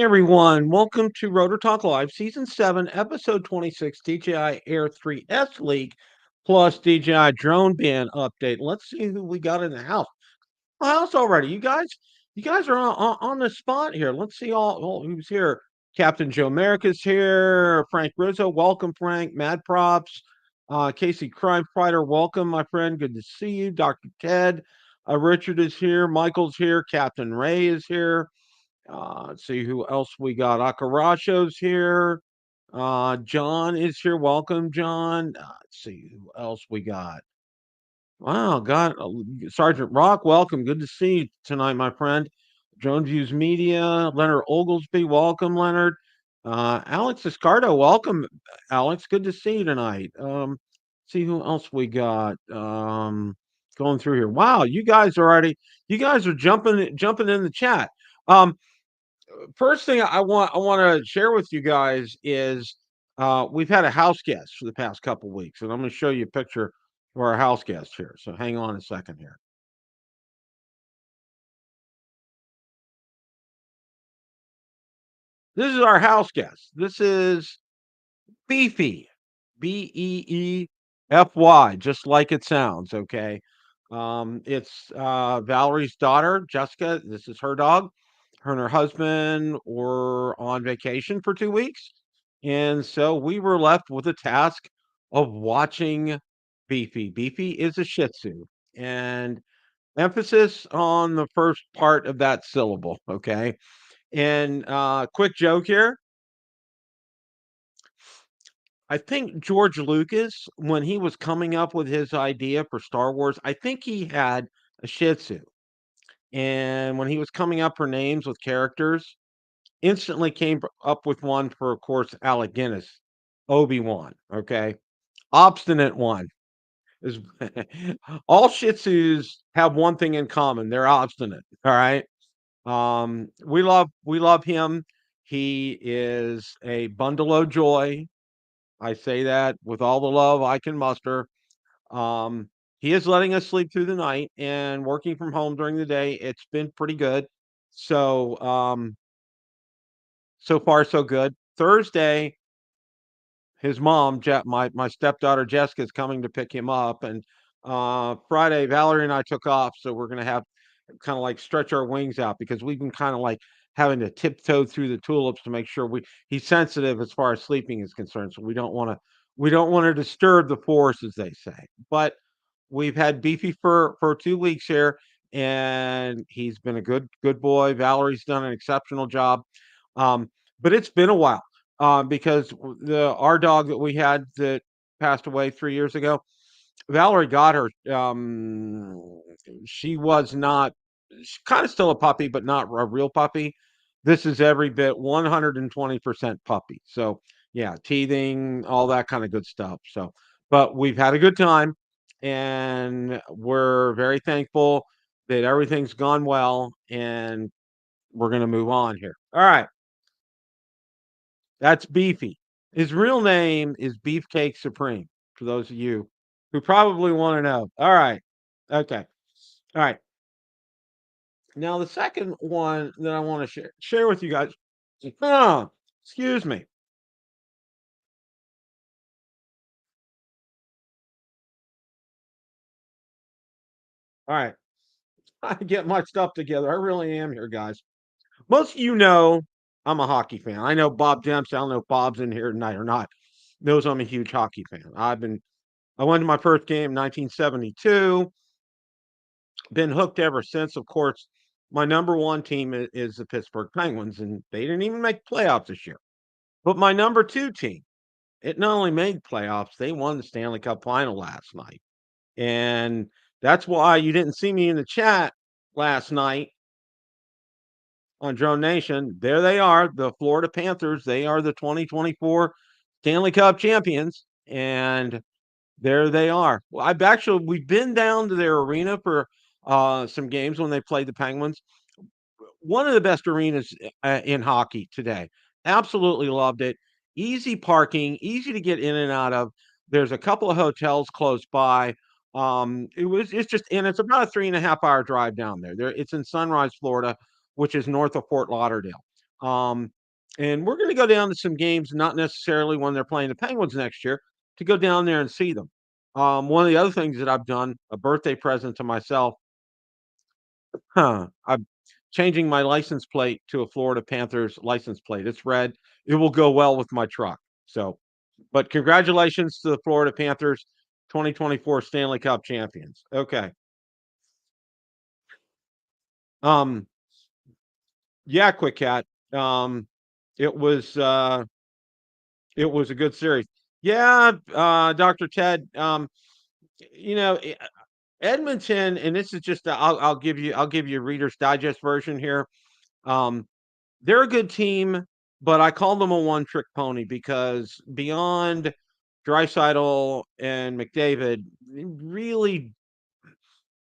everyone. Welcome to Rotor Talk Live, Season 7, Episode 26, DJI Air 3S leak, plus DJI Drone Ban update. Let's see who we got in the house already. You guys are on the spot here. Let's see all who's here. Captain Joe Merrick is here. Frank Rizzo, welcome, Frank. Mad Props. Casey Crime Fighter, welcome, my friend. Good to see you. Dr. Ted. Richard is here. Michael's here. Captain Ray is here. Let's see who else we got. Akarasho's here. John is here. Welcome, John. Let's see who else we got. Wow, God, Sergeant Rock, welcome. Good to see you tonight, my friend. Drone Views Media, Leonard Oglesby, welcome, Leonard. Alex Escardo, welcome, Alex. Good to see you tonight. See who else we got. Going through here. Wow, you guys are jumping in the chat. Um, First thing I want to share with you guys is we've had a house guest for the past couple weeks, and I'm going to show you a picture of our house guest here. So hang on a second here. This is our house guest. This is Beefy, Beefy, just like it sounds. Okay, it's Valerie's daughter, Jessica. This is her dog. Her and her husband were on vacation for 2 weeks. And so we were left with the task of watching Beefy. Beefy is a Shih Tzu, and emphasis on the first part of that syllable. Okay. And quick joke here. I think George Lucas, when he was coming up with his idea for Star Wars, I think he had a Shih Tzu. And when he was coming up for names with characters, instantly came up with one for, of course, Alec Guinness, Obi-Wan. Okay. Obstinate one is all Shih Tzus have one thing in common. They're obstinate. All right. We love him. He is a bundle of joy. I say that with all the love I can muster. Um, he is letting us sleep through the night and working from home during the day. It's been pretty good. So so far so good. Thursday, his mom, my stepdaughter Jessica, is coming to pick him up, and Friday, Valerie and I took off, so we're gonna have kind of like stretch our wings out because we've been kind of like having to tiptoe through the tulips to make sure he's sensitive as far as sleeping is concerned. So we don't want to disturb the forest, as they say. But we've had Beefy for 2 weeks here, and he's been a good boy. Valerie's done an exceptional job. But it's been a while because our dog that we had that passed away 3 years ago, Valerie got her. She was not. She's kind of still a puppy, but not a real puppy. This is every bit 120% puppy. So yeah, teething, all that kind of good stuff. So, but we've had a good time, and we're very thankful that everything's gone well, and we're gonna move on here. All right, that's Beefy. His real name is Beefcake Supreme. For those of you who probably want to know. All right. Okay. All right. Now the second one that I want to share with you guys. Oh, excuse me. All right. I get my stuff together. I really am here, guys. Most of you know I'm a hockey fan. I know Bob Dempsey. I don't know if Bob's in here tonight or not. Knows I'm a huge hockey fan. I went to my first game in 1972. Been hooked ever since. Of course, my number one team is the Pittsburgh Penguins, and they didn't even make playoffs this year. But my number two team, it not only made playoffs, they won the Stanley Cup final last night. And that's why you didn't see me in the chat last night on Drone Nation. There they are, the Florida Panthers. They are the 2024 Stanley Cup champions. And there they are. Well, we've been down to their arena for some games when they played the Penguins. One of the best arenas in hockey today. Absolutely loved it. Easy parking, easy to get in and out of. There's a couple of hotels close by. It's about a 3.5 hour drive down there. It's in Sunrise, Florida, which is north of Fort Lauderdale. And we're going to go down to some games, not necessarily when they're playing the Penguins next year, to go down there and see them. One of the other things that I've done, a birthday present to myself, I'm changing my license plate to a Florida Panthers license plate. It's red. It will go well with my truck. So, but congratulations to the Florida Panthers, 2024 Stanley Cup champions. Okay. Um, yeah, Quick Cat. Um, it was uh it was a good series. Yeah, Dr. Ted, you know, Edmonton, and this is just I'll give you a Reader's Digest version here. Um, they're a good team, but I call them a one-trick pony because beyond Draisaitl and McDavid, really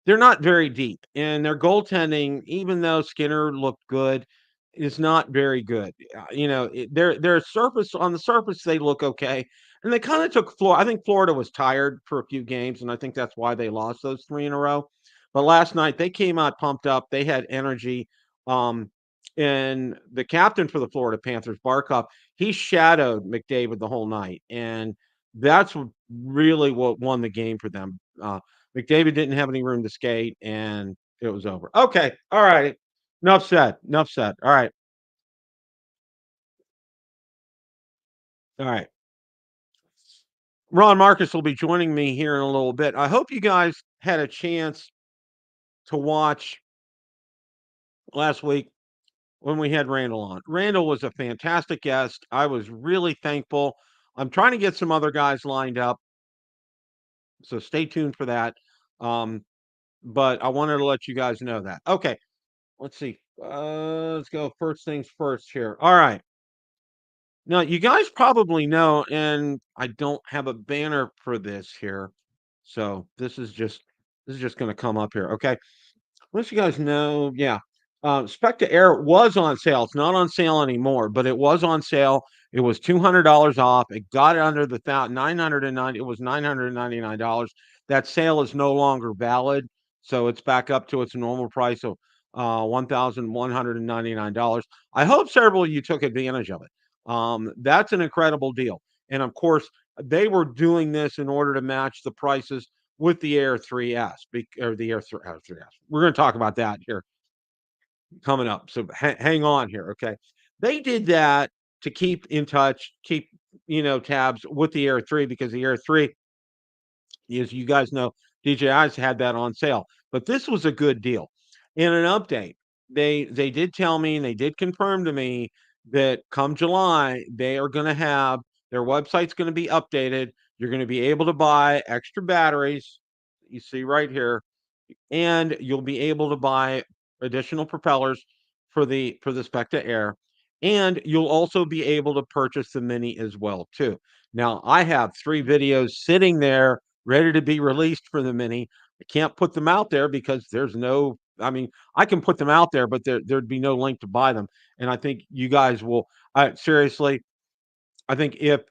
they're not very deep, and their goaltending, even though Skinner looked good, is not very good. They're surface on the surface they look okay, and they kind of took Florida. I think Florida was tired for a few games, and I think that's why they lost those three in a row. But last night they came out pumped up. They had energy. Um, and the captain for the Florida Panthers, Barkov, he shadowed McDavid the whole night, and that's really what won the game for them. McDavid didn't have any room to skate, and it was over. Okay, all right. Enough said. Enough said. All right, all right. Ron Marcus will be joining me here in a little bit. I hope you guys had a chance to watch last week when we had Randall on. Randall was a fantastic guest. I was really thankful. I'm trying to get some other guys lined up, so stay tuned for that. Um, but I wanted to let you guys know that. Okay, let's see. Let's go first things first here. All right. Now, you guys probably know, and I don't have a banner for this here. So this is just going to come up here. Okay. Let you guys know, yeah. Specta Air was on sale. It's not on sale anymore, but it was on sale. It was $200 off. It got it under the 990. It was $999. That sale is no longer valid, so it's back up to its normal price of $1,199. I hope several of you took advantage of it. That's an incredible deal, and of course, they were doing this in order to match the prices with the Air 3S or the Air 3S. We're going to talk about that here coming up. So hang on here, okay? They did that to keep in touch, keep tabs with the Air 3 because the Air 3, as you guys know, DJI's had that on sale. But this was a good deal. In an update, they did tell me and they did confirm to me that come July, they are going to have their website's going to be updated. You're going to be able to buy extra batteries. You see right here, and you'll be able to buy additional propellers for the Specta Air, and you'll also be able to purchase the Mini as well too. Now, I have 3 videos sitting there ready to be released for the Mini. I can't put them out there because there's no I mean, I can put them out there, but there'd be no link to buy them, and I think you guys will seriously, I think if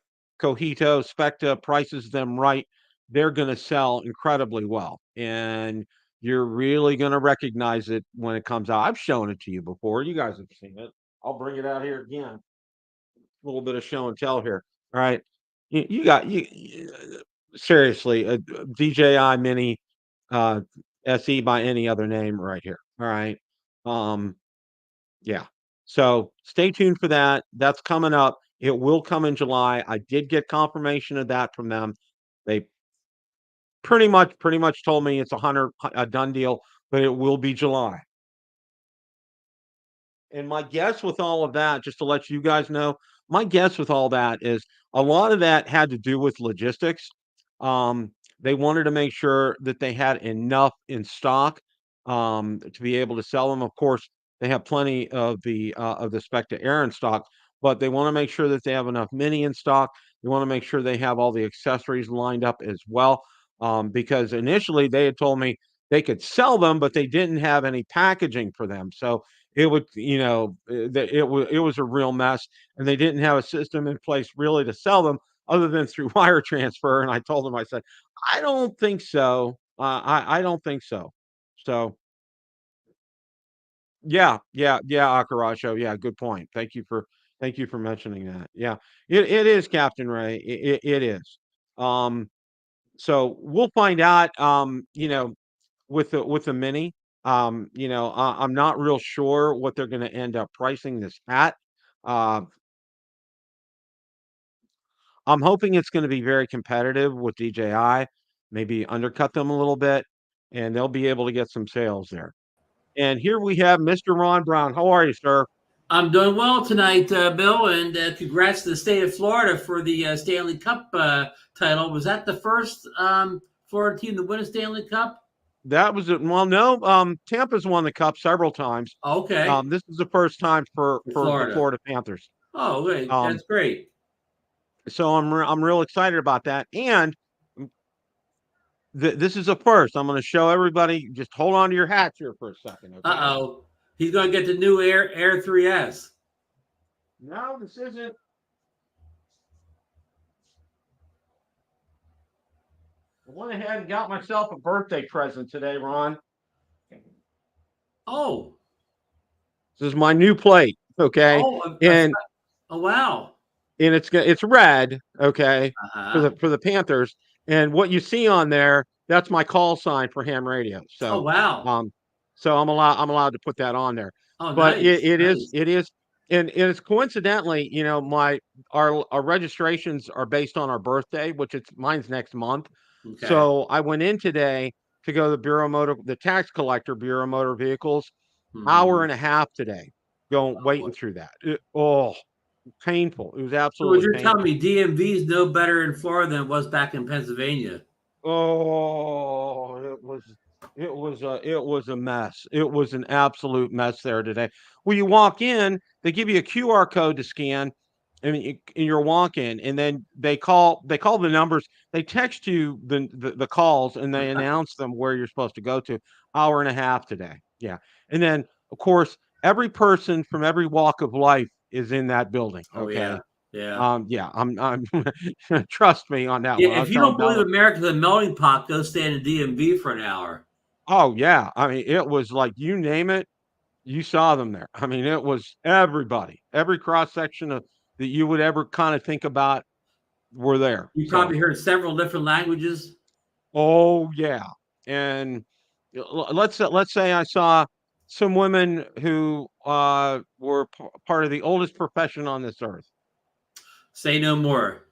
Cogito, Specta prices them right, they're gonna sell incredibly well, and you're really gonna recognize it when it comes out. I've shown it to you before. You guys have seen it. I'll bring it out here again. A little bit of show and tell here. All right. You got seriously, a DJI Mini uh, SE by any other name right here. All right. Um, yeah. So stay tuned for that. That's coming up. It will come in July. I did get confirmation of that from them. They pretty much told me it's a done deal, but it will be July. And my guess with all of that, just to let you guys know, my guess with all that is a lot of that had to do with logistics. They wanted to make sure that they had enough in stock to be able to sell them. Of course, they have plenty of the Specta Air in stock, but they want to make sure that they have enough Mini in stock. They want to make sure they have all the accessories lined up as well. Because initially they had told me they could sell them, but they didn't have any packaging for them. So it would, it was a real mess, and they didn't have a system in place really to sell them other than through wire transfer. And I told them, I said, I don't think so. I don't think so. So Yeah, Akaracho. Yeah, good point. Thank you for mentioning that. Yeah, it is Captain Ray. It is. Um, so we'll find out. With the Mini. I'm not real sure what they're going to end up pricing this at. Uh, I'm hoping it's going to be very competitive with DJI, maybe undercut them a little bit, and they'll be able to get some sales there. And here we have Mr. Ron Brown. How are you, sir? I'm doing well tonight, Bill, and congrats to the state of Florida for the Stanley Cup title. Was that the first Florida team to win a Stanley Cup? That was it. Well, no, Tampa's won the cup several times. Okay, This is the first time for for the Florida. Florida Panthers. Oh, wait, Um, that's great. so I'm real excited about that. And this is a first. I'm going to show everybody. Just hold on to your hats here for a second, okay? Uh-oh. He's going to get the new Air 3S. No, this isn't. I went ahead and got myself a birthday present today, Ron. Oh. This is my new plate, okay? Oh, And oh, wow. it's red, okay, Uh-huh. for the Panthers. And what you see on there, that's my call sign for ham radio. Oh, So, wow. um, I'm allowed to put that on there. Oh, But nice, nice. it is, and it's coincidentally, our registrations are based on our birthday, which it's mine's next month. Okay. So I went in today to go to the tax collector, Bureau of Motor Vehicles, hour Mm-hmm. and a half today, going waiting through that. Oh, painful. It was So what absolutely you're telling painful. me, DMV is no better in Florida than it was back in Pennsylvania? Oh, it was a mess. It was an absolute mess there today. When you walk in, they give you a QR code to scan, and in your walk in, and then they call the numbers. They text you the calls, and they announce them where you're supposed to go to. Hour and a half today. Yeah, and then of course every person from every walk of life is in that building. Oh yeah, Okay. yeah. Yeah, I'm trust me on that Yeah, one. I if was you telling don't believe Bella. America's a melting pot, go stand in DMV for an hour. Oh yeah, I mean it was like you name it, you saw them there. I mean it was everybody, every cross section of that you would ever kind of think about were there. You So, probably heard several different languages. oh yeah, and let's say I saw some women who were part of the oldest profession on this earth. Say no more.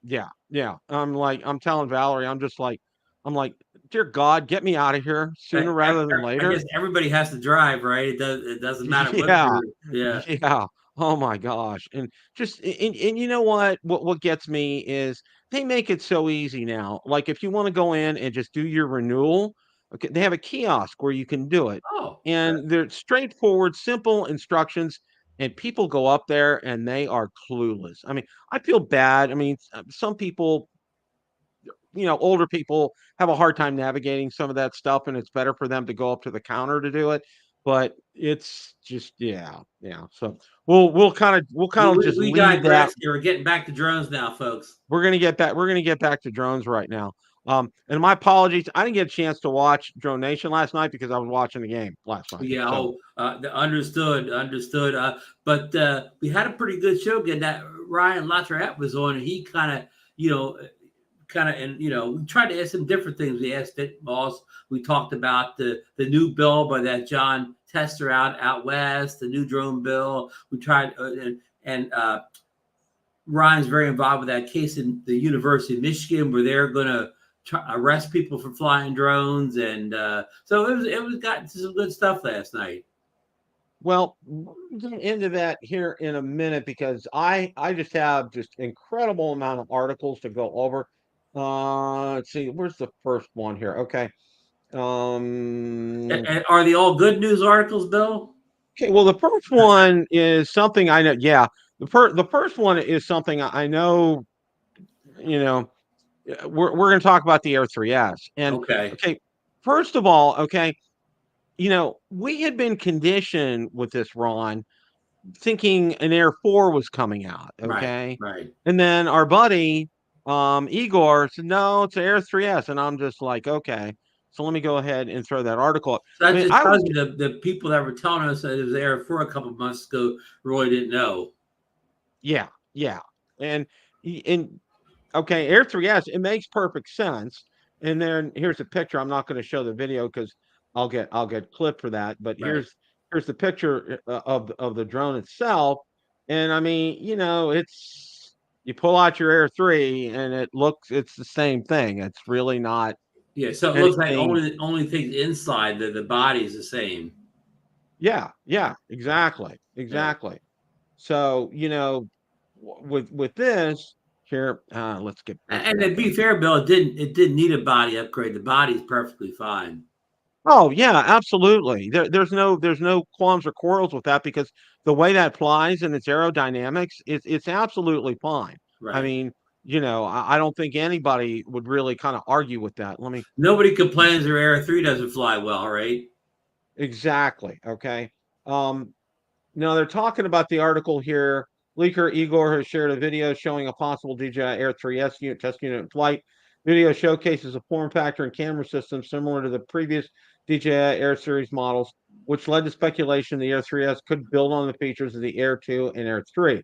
Yeah, yeah. I'm telling Valerie, I'm like, dear God, get me out of here I, sooner I, rather than I later. guess everybody has to drive, right? It doesn't matter what Yeah, you're. Yeah. yeah. Oh my gosh. And and you know what? What gets me is they make it so easy now. Like if you want to go in and just do your renewal, okay, they have a kiosk where you can do it. Oh, And they're straightforward, simple instructions. And people go up there and they are clueless. I mean, I feel bad. I mean, some people, older people have a hard time navigating some of that stuff, and it's better for them to go up to the counter to do it. But it's just, yeah, yeah. So we'll kind of just we leave that. digress here. We're getting back to drones now, folks. We're gonna get back to drones right now. And my apologies, I didn't get a chance to watch Drone Nation last night because I was watching the game last night. Yeah, So understood, understood. But we had a pretty good show. Again, that Ryan Latrette was on, and he you know, and we tried to ask him different things. We asked it, Moss. We talked about the new bill by that John Tester out west, the new drone bill. We tried, and Ryan's very involved with that case in the University of Michigan where they're going to arrest people for flying drones, and so it was got some good stuff last night. well, we'll get into that here in a minute because I just have just incredible amount of articles to go over. Let's see, where's the first one here? Okay. And are they all good news articles, Bill? Okay, well, the first one is something I know. Yeah, the first one is something I know. You know, we're going to talk about the Air 3S, and Okay, okay, first of all, okay, we had been conditioned with this, Ron, thinking an Air 4 was coming out, right, okay, right. and then our buddy Igor said, "No, it's an Air 3S," and I'm just like, okay. So let me go ahead and throw that article up. So that I mean, just tells you the people that were telling us that it was Air 4 a couple of months ago really didn't know. yeah, yeah, and okay, Air 3S, it makes perfect sense. And then here's a picture. I'm not going to show the video because I'll get clipped for that. But Right. here's the picture of the drone itself. And I mean, it's you pull out your Air 3 and it's the same thing. It's really not Yeah. So it looks like anything. only things inside the body is the same. Yeah, yeah, exactly, Yeah. exactly. So with this here, let's get this And to back be up. fair, Bill, it didn't need a body upgrade. The body's perfectly fine. Oh yeah, absolutely. There's no qualms or quarrels with that because the way that flies and its aerodynamics, it's absolutely fine. I Right. mean, I don't think anybody would really kind of argue with that. Let me Nobody complains their Air 3 doesn't fly well, right? exactly. Okay. Um, No, they're talking about the article here. Leaker Igor has shared a video showing a possible DJI Air 3S unit test unit in flight. Video showcases a form factor and camera system similar to the previous DJI Air series models, which led to speculation the Air 3S could build on the features of the Air 2 and Air 3.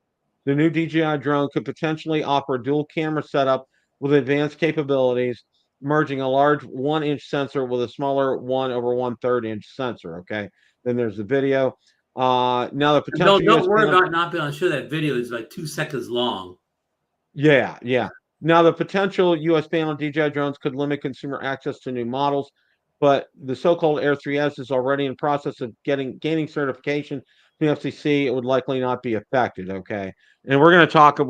The new DJI drone could potentially offer a dual camera setup with advanced capabilities, merging a large 1-inch sensor with a smaller 1/1/3 inch sensor. Okay, then there's the video. Now the And potential don't US worry ban. about not being able to show that video. It's like 2 seconds long. Yeah, yeah. Now the potential US ban on DJI drones could limit consumer access to new models, but the so-called Air 3S is already in process of gaining certification from the FCC. It would likely not be affected. Okay, and we're going to talk.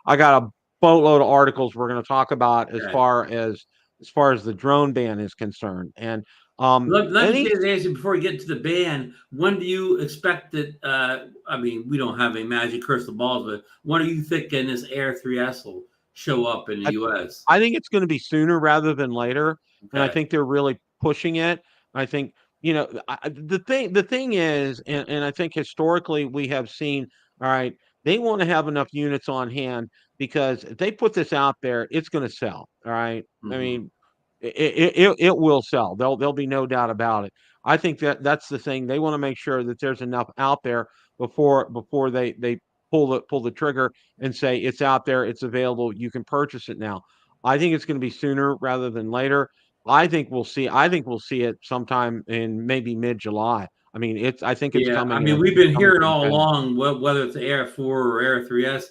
I got a boatload of articles we're going to talk about Okay. as far as the drone ban is concerned, and Let me any. say this answer before we get to the ban. When do you expect that? I mean, we don't have a magic crystal balls, but when are you thinking this Air 3S will show up in the U.S.? I think it's going to be sooner rather than later, and I Okay. think they're really pushing it. I think the thing is, and I think historically we have seen. All right, they want to have enough units on hand because if they put this out there, it's going to sell. All right, I Mm-hmm. mean, it will sell. There'll be no doubt about it. I think that's the thing. They want to make sure that there's enough out there before they pull the trigger and say it's out there, it's available, you can purchase it now. I think it's going to be sooner rather than later. I think we'll see it sometime in maybe mid-July. I mean, I think it's Yeah, I coming mean, in. we've It's been coming hearing pretty all fast. along, whether it's Air 4 or Air 3S,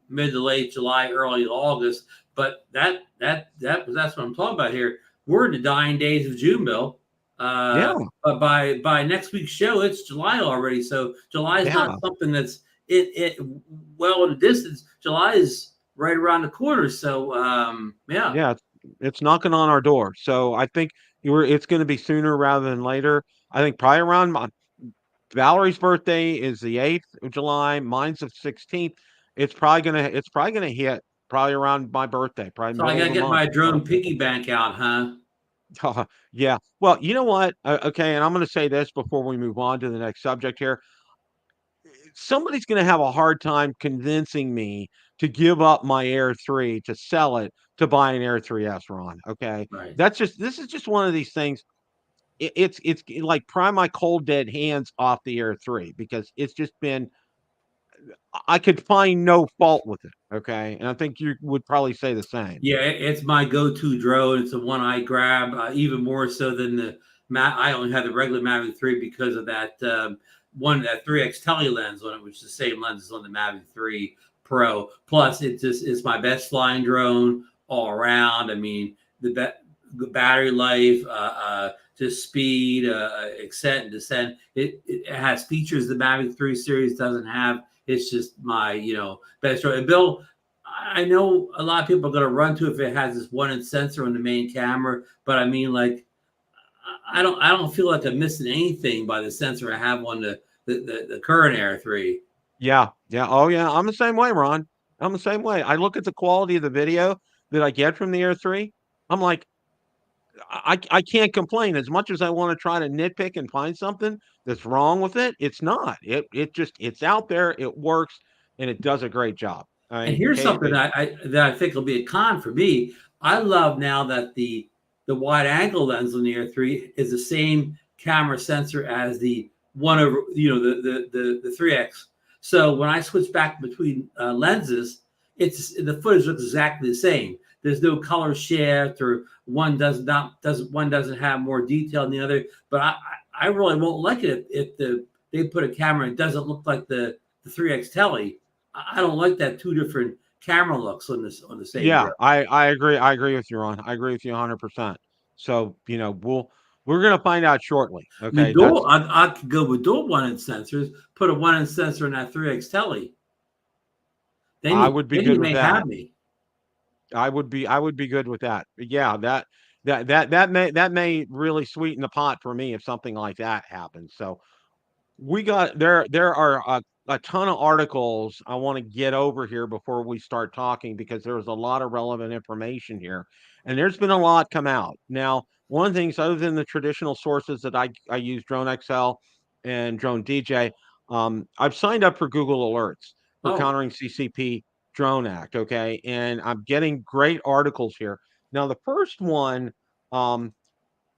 mid to late July, early August. But that's what I'm talking about here. We're in the dying days of June, Bill. Yeah, But by next week's show, it's July already. So July is not yeah, something that's it well in the distance. July is right around the corner. So yeah, yeah. It's knocking on our door. So I think it's going to be sooner rather than later. I think probably around Valerie's birthday is the 8th of July. Mine's the 16th. It's probably gonna hit probably around my birthday, probably so I middle of gotta the get month. my drone piggy bank out, huh? Yeah. Well, you know what? Okay, and I'm going to say this before we move on to the next subject here. Somebody's going to have a hard time convincing me to give up my Air 3 to sell it to buy an Air 3S, Ron. Okay. Right. This is just one of these things. It's like pry my cold dead hands off the Air 3 because it's just been I could find no fault with it. Okay. And I think you would probably say the same. Yeah, it's my go-to drone. It's the one I grab even more so than the I only have the regular Mavic 3 because of that that 3x tele lens on it, which is the same lens as on the Mavic 3 Pro. Plus, it's my best flying drone all around. I mean, the battery life, just speed, ascent and descent. It has features the Mavic 3 series doesn't have. It's just my best drone. And Bill, I know a lot of people are going to run to if it has this 1-inch sensor on the main camera, but I mean, like, I don't feel like I'm missing anything by the sensor I have on the current Air 3. Yeah. Yeah. Oh, yeah. I'm the same way, Ron. I'm the same way. I look at the quality of the video that I get from the Air 3. I'm like, I can't complain as much as I want to try to nitpick and find something that's wrong with it. It's not. It's out there. It works and it does a great job. I And mean, here's something that I think will be a con for me. I love now that the the wide angle lens on the Air 3 is the same camera sensor as the one over, the 3X. So when I switch back between lenses, the footage looks exactly the same. There's no color shift, or one doesn't have more detail than the other. But I really won't like it if they put a camera and it doesn't look like the 3X Tele. I don't like that two different camera looks on the same. Yeah, I agree. I agree with you, Ron. I agree with you 100%. So, we're gonna find out shortly. I mean, Okay, I could go with dual 1-inch sensors. Put a 1-inch sensor in that 3X Tele. I would be good with that. Have me. I would be good with that. But yeah, that may really sweeten the pot for me if something like that happens. So there are a ton of articles I want to get over here before we start talking, because there's a lot of relevant information here, and there's been a lot come out. Now, one of the things, other than the traditional sources that I use, Drone XL and Drone DJ, I've signed up for Google Alerts for countering CCP Drone Act. Okay, and I'm getting great articles here. Now, the first one.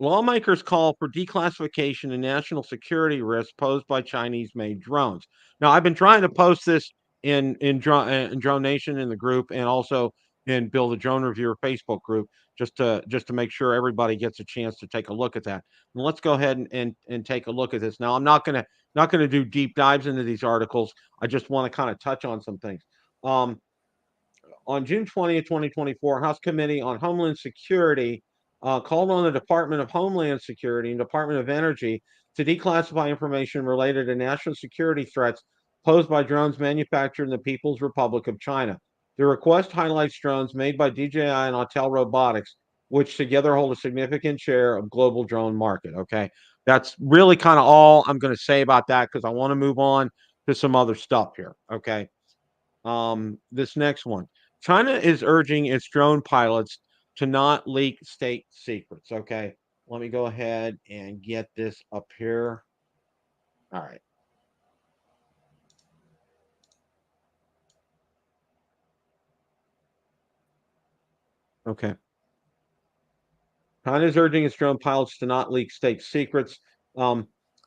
Lawmakers call for declassification and national security risks posed by Chinese-made drones. Now, I've been trying to post this in Drone Nation in the group, and also in Bill the Drone Reviewer Facebook group, just to make sure everybody gets a chance to take a look at that. And let's go ahead and take a look at this. Now, I'm not gonna do deep dives into these articles. I just want to kind of touch on some things. On June 20th, 2024, House Committee on Homeland Security called on the Department of Homeland Security and Department of Energy to declassify information related to national security threats posed by drones manufactured in the People's Republic of China. The request highlights drones made by DJI and Autel Robotics, which together hold a significant share of global drone market. Okay, that's really kind of all I'm going to say about that, because I want to move on to some other stuff here. Okay, this next one. China is urging its drone pilots to not leak state secrets. Okay, let me go ahead and get this up here. All right. Okay. China is urging its drone pilots to not leak state secrets.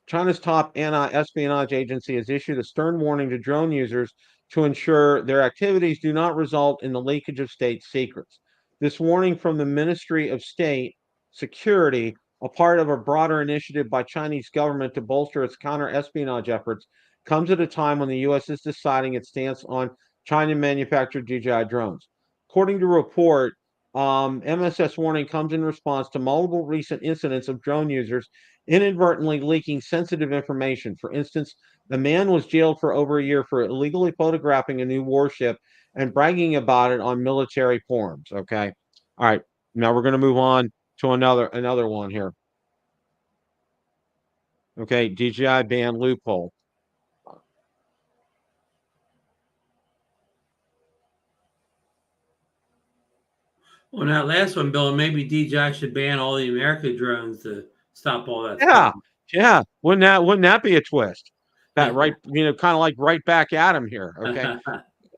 China's top anti-espionage agency has issued a stern warning to drone users to ensure their activities do not result in the leakage of state secrets. This warning from the Ministry of State Security, a part of a broader initiative by Chinese government to bolster its counter-espionage efforts, comes at a time when the U.S. is deciding its stance on China-manufactured DJI drones. According to a report, MSS warning comes in response to multiple recent incidents of drone users inadvertently leaking sensitive information. For instance, the man was jailed for over a year for illegally photographing a new warship and bragging about it on military forums. Okay. All right. Now we're going to move on to another one here. Okay. DJI Ban Loophole. Well, that last one, Bill, maybe DJI should ban all the American drones to stop all that Yeah. stuff. Yeah. Wouldn't that be a twist? That right, kind of like right back at him here. Okay.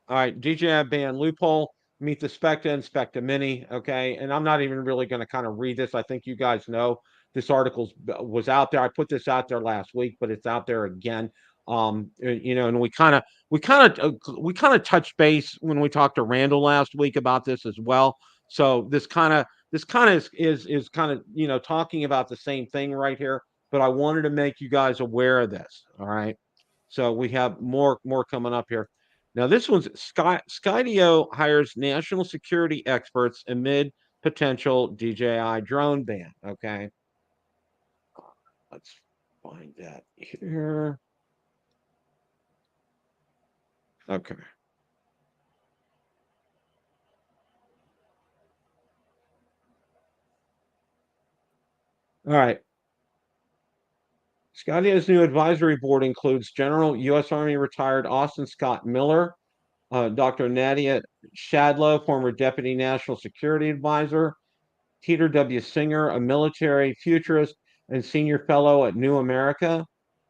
All right, DJI Ban Loophole, meet the Specta and Specta Mini. Okay, and I'm not even really going to kind of read this. I think you guys know this article was out there. I put this out there last week, but it's out there again. And we kind of touched base when we talked to Randall last week about this as well. So this kind of is kind of talking about the same thing right here. But I wanted to make you guys aware of this. All right. So we have more coming up here. Now, this one's Skydio hires national security experts amid potential DJI drone ban. Okay. Let's find that here. Okay. All right. Skydio's new advisory board includes General U.S. Army retired Austin Scott Miller, Dr. Nadia Shadlow, former Deputy National Security Advisor, Peter W. Singer, a military futurist and senior fellow at New America,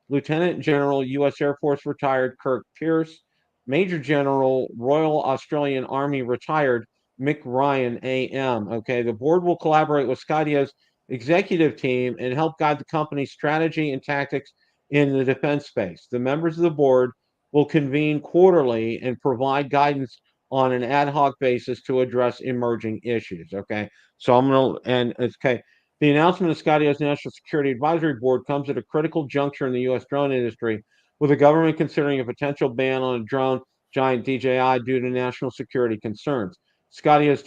Lieutenant General U.S. Air Force retired Kirk Pierce, Major General Royal Australian Army retired McRyan AM. Okay, the board will collaborate with Skydio's executive team and help guide the company's strategy and tactics in the defense space. The members of the board will convene quarterly and provide guidance on an ad hoc basis to address emerging issues. Okay, so I'm gonna and it's okay. The announcement of Skydio's National Security Advisory Board comes at a critical juncture in the U.S. drone industry, with the government considering a potential ban on a drone giant DJI due to national security concerns. Skydio's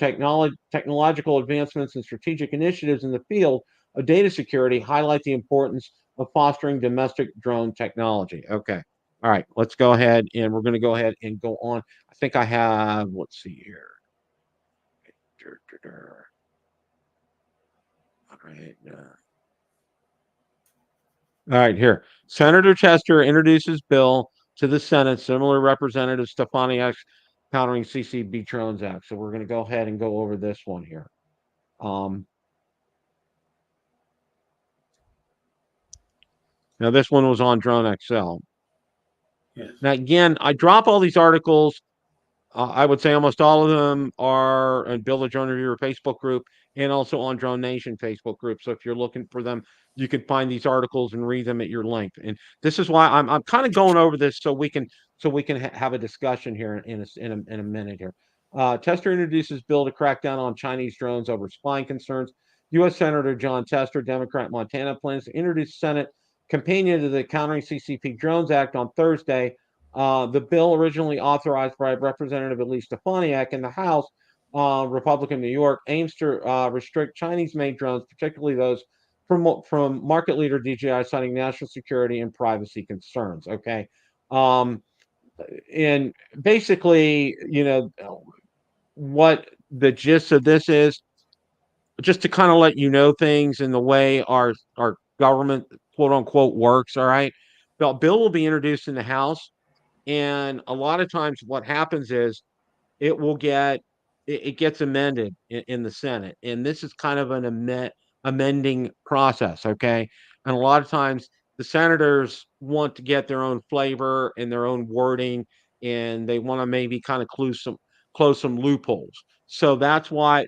technological advancements and strategic initiatives in the field of data security highlight the importance of fostering domestic drone technology. Okay. All right. Let's go ahead and we're going to go ahead and go on. I think I have, let's see here. All right. All right. Here. Senator Tester introduces bill to the Senate, similar Representative Stefanik countering CCB Drones Act. So we're going to go ahead and go over this one here. Now, this one was on Drone XL. Yes. Now, again, I drop all these articles. I would say almost all of them are in Bill the Drone Reviewer Facebook group and also on Drone Nation Facebook group. So if you're looking for them, you can find these articles and read them at your length. And this is why I'm kind of going over this so we can have a discussion here in a minute here. Tester introduces bill to crack down on Chinese drones over spying concerns. U.S. Senator John Tester, Democrat, Montana, plans to introduce Senate companion to the Countering CCP Drones Act on Thursday. The bill, originally authorized by Representative Elise Stefanik in the House, Republican New York, aims to restrict Chinese-made drones, particularly those from market leader DJI, citing national security and privacy concerns. Okay, and basically, what the gist of this is, just to kind of let you know things in the way our government, quote unquote, works. All right, the bill will be introduced in the House. And a lot of times what happens is it will get it gets amended in the Senate. And this is kind of an amending process, okay? And a lot of times the senators want to get their own flavor and their own wording, and they want to maybe kind of close some loopholes. So that's why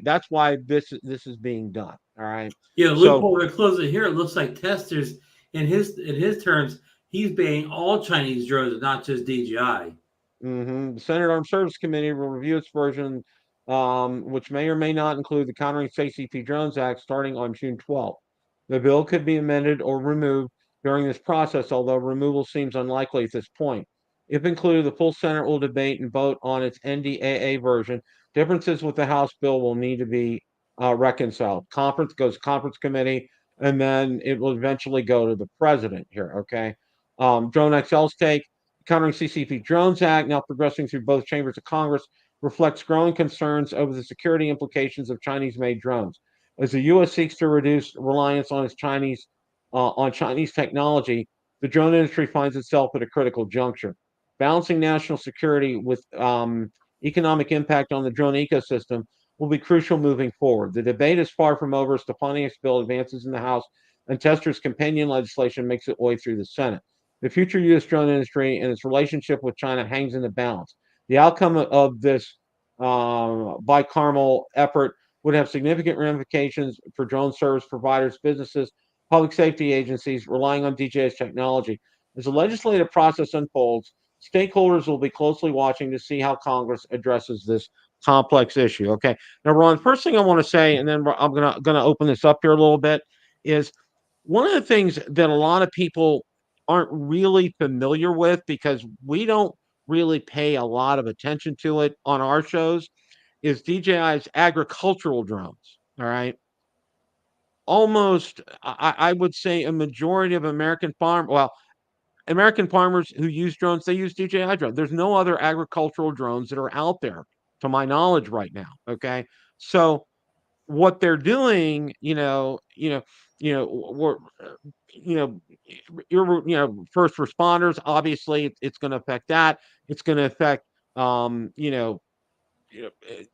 this is being done. All right. Yeah, So loophole. We're closing here. It looks like Testers, in his terms, he's banning all Chinese drones, not just DJI. The Senate Armed Services Committee will review its version, which may or may not include the Countering CCP Drones Act, starting on June 12th. The bill could be amended or removed during this process, although removal seems unlikely at this point. If included, the full Senate will debate and vote on its NDAA version. Differences with the House bill will need to be reconciled. Conference committee, and then it will eventually go to the president here. Okay. Drone XL's take. Countering CCP Drones Act, now progressing through both chambers of Congress, reflects growing concerns over the security implications of Chinese-made drones. As the U.S. seeks to reduce reliance on Chinese technology, the drone industry finds itself at a critical juncture. Balancing national security with economic impact on the drone ecosystem will be crucial moving forward. The debate is far from over as Stefanik's bill advances in the House and Tester's companion legislation makes its way through the Senate. The future U.S. drone industry and its relationship with China hangs in the balance. The outcome of this bicameral effort would have significant ramifications for drone service providers, businesses, public safety agencies relying on DJI's technology. As the legislative process unfolds, stakeholders will be closely watching to see how Congress addresses this complex issue. Okay. Now, Ron, first thing I want to say, and then I'm gonna open this up here a little bit, is one of the things that a lot of people aren't really familiar with because we don't really pay a lot of attention to it on our shows is DJI's agricultural drones. All right. Almost, I would say a majority of American farmers who use drones, they use DJI drones. There's no other agricultural drones that are out there, to my knowledge, right now. Okay. So what they're doing, we're, you know, first responders. Obviously, it's going to affect that. It's going to affect, um, you know, you know, eh,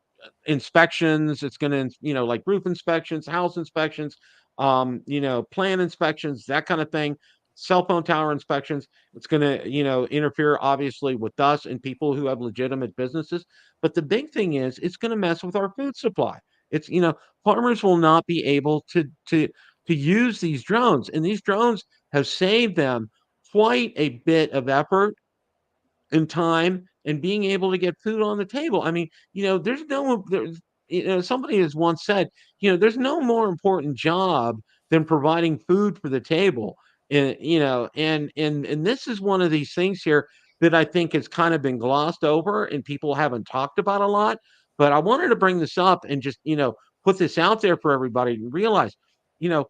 inspections. It's going to, like roof inspections, house inspections, plant inspections, that kind of thing. cell phone tower inspections. It's going to, interfere obviously with us and people who have legitimate businesses. But the big thing is it's going to mess with our food supply. It's, farmers will not be able to use these drones, and these drones have saved them quite a bit of effort and time and being able to get food on the table. I mean, somebody has once said, there's no more important job than providing food for the table. And and this is one of these things here that I think has kind of been glossed over and people haven't talked about a lot. But I wanted to bring this up and just, put this out there for everybody to realize, you know,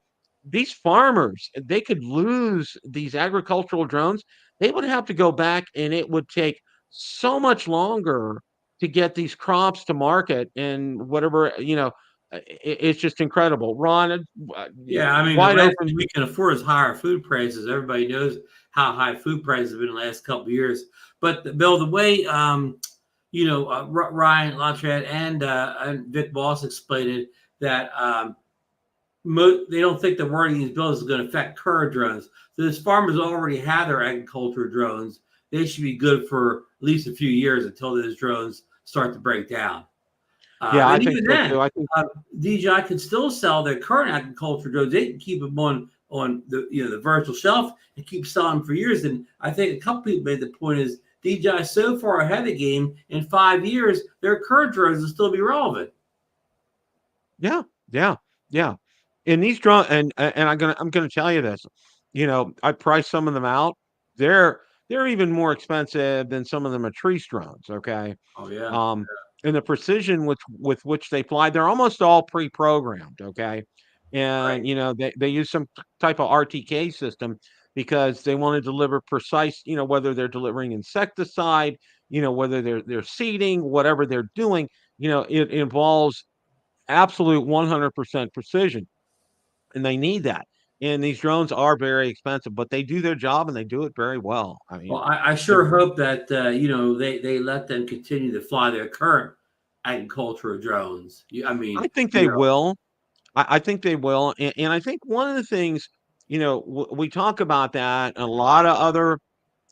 these farmers, they could lose these agricultural drones. They would have to go back and it would take so much longer to get these crops to market and whatever, it's just incredible. Ron, Yeah, I mean, the wide last open. thing we can afford is higher food prices. Everybody knows how high food prices have been the last couple of years. But Bill, the way Ryan Lotrat and Vic Boss explained it, that they don't think the wording in these bills is going to affect current drones. So these farmers already have their agriculture drones. They should be good for at least a few years until those drones start to break down. Yeah, I And think even so then, too. I think DJI can still sell their current agriculture drones. They can keep them on the virtual shelf and keep selling them for years. And I think a couple people made the point is DJI is so far ahead of the game. In 5 years, their current drones will still be relevant. yeah, yeah, yeah. And these drone and I'm gonna tell you this. I priced some of them out. They're even more expensive than some of the Matrice drones. Okay. Oh yeah, Um, and the precision with which they fly, they're almost all pre-programmed, okay? right. And they use some type of RTK system because they want to deliver precise, whether they're delivering insecticide, whether they're seeding, whatever they're doing, it involves absolute 100% precision, and they need that. And these drones are very expensive, but they do their job and they do it very well. I Well, mean, I they're sure hope that they let them continue to fly their current agricultural drones. I I mean, think they will. I think they will, and I think one of the things, we talk about that, and a lot of other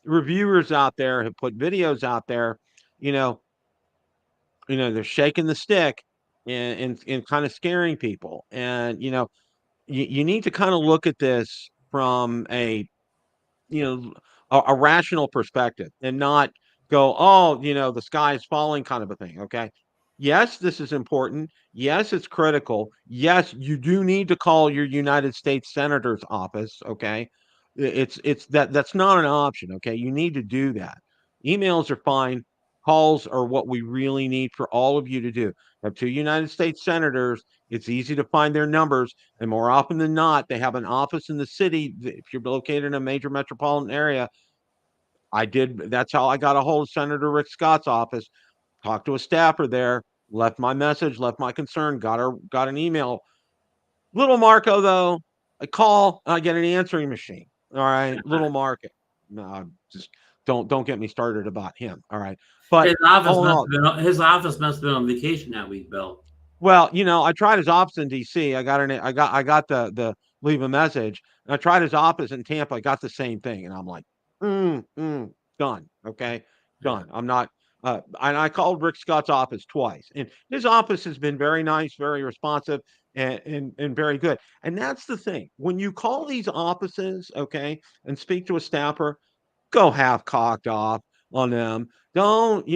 reviewers out there have put videos out there, you know, they're shaking the stick and kind of scaring people, and you need to kind of look at this from you know, a rational perspective and not go, oh, the sky is falling kind of a thing. Okay. Yes, this is important. Yes, it's critical. Yes, you do need to call your United States Senator's office. Okay. That's not an option. Okay. You need to do that. Emails are fine. Calls are what we really need for all of you to do. Have two United States senators. It's easy to find their numbers. And more often than not, they have an office in the city. If you're located in a major metropolitan area, that's how I got a hold of Senator Rick Scott's office, talked to a staffer there, left my message, left my concern, got an email. Little Marco, though, I call, I get an answering machine. All right. Little Marco. No, just don't get me started about him. All right. But all in all, His office must have been on vacation that week, Bill. well, I tried his office in DC. I got the leave a message. And I tried his office in Tampa. I got the same thing. And I'm like, done. Okay. Yeah. Done. I'm not and I called Rick Scott's office twice. And his office has been very nice, very responsive, and very good. And that's the thing. When you call these offices, okay, and speak to a staffer, go half cocked off on them. Don't,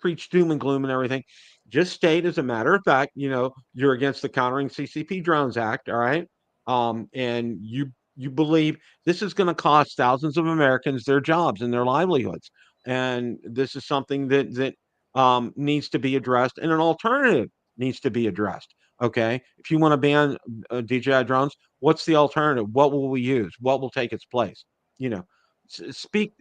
preach doom and gloom and everything. Just state, as a matter of fact, you're against the Countering CCP Drones Act, all right? And you believe this is going to cost thousands of Americans their jobs and their livelihoods, and this is something that needs to be addressed, and an alternative needs to be addressed. Okay, if you want to ban DJI drones, what's the alternative? What will we use? What will take its place? You know, speak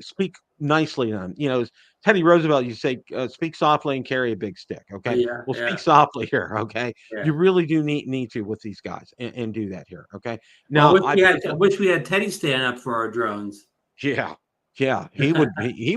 nicely to them. Teddy Roosevelt, you say, speak softly and carry a big stick. Okay. Yeah, Well, speak yeah, softly here. Okay. yeah. You really do need to with these guys and do that here. Okay. Well, Now, I I wish we had Teddy stand up for our drones. yeah, yeah, he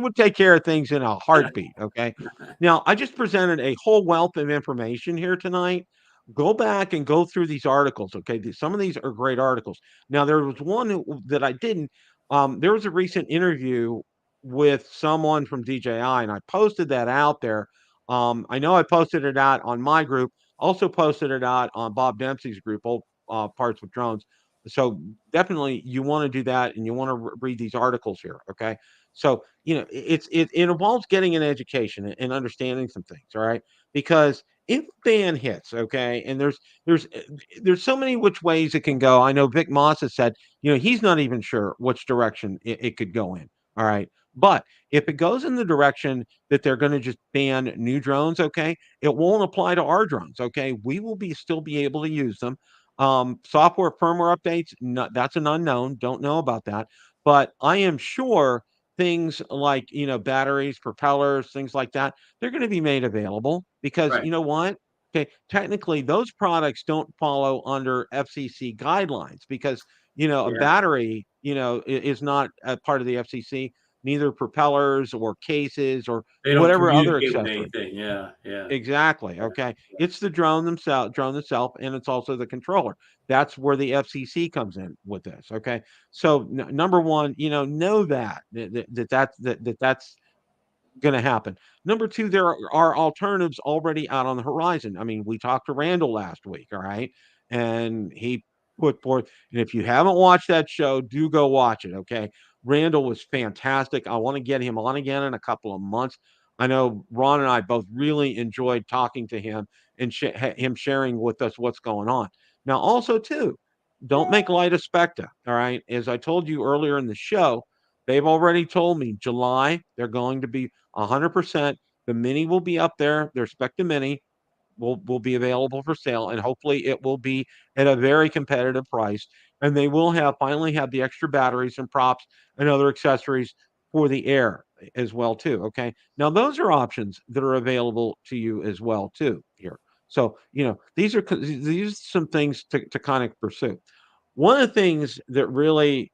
would take care of things in a heartbeat. Okay. Now, I just presented a whole wealth of information here tonight. go back and go through these articles. Okay, some of these are great articles. Now there was one that I didn't. There was a recent interview with someone from DJI, and I posted that out there. I know I posted it out on my group. Also posted it out on Bob Dempsey's group, Old Parts with Drones. So definitely you want to do that, and you want to read these articles here. Okay, so it involves getting an education and understanding some things. All right, because if ban hits, okay, and there's so many which ways it can go. I know Vic Moss has said, he's not even sure which direction it could go in. All right. But if it goes in the direction that they're going to just ban new drones, okay, it won't apply to our drones. Okay. We will still be able to use them. Software firmware updates, no, that's an unknown. Don't know about that. But I am sure things like, batteries, propellers, things like that, they're going to be made available because Right. you know what? Okay, technically those products don't follow under FCC guidelines because a Yeah. battery is not a part of the FCC, neither propellers or cases or They don't whatever other communicate with accessory. anything. Yeah. Yeah. Exactly. Okay. It's the drone itself, and it's also the controller. That's where the FCC comes in with this. Okay. So number one, know that's going to happen. Number two, there are alternatives already out on the horizon. I mean, we talked to Randall last week, all right, and he put forth. And if you haven't watched that show, do go watch it. Okay, Randall was fantastic. I want to get him on again in a couple of months. I know Ron and I both really enjoyed talking to him and him sharing with us what's going on. Now, also too, don't make light of Specta. All right, as I told you earlier in the show, they've already told me July they're going to be 100%. The Mini will be up there. Their Specta Mini will be available for sale, and hopefully it will be at a very competitive price. And they will finally have the extra batteries and props and other accessories for the Air as well too. Okay, now those are options that are available to you as well too here. So these are some things to kind of pursue. One of the things that really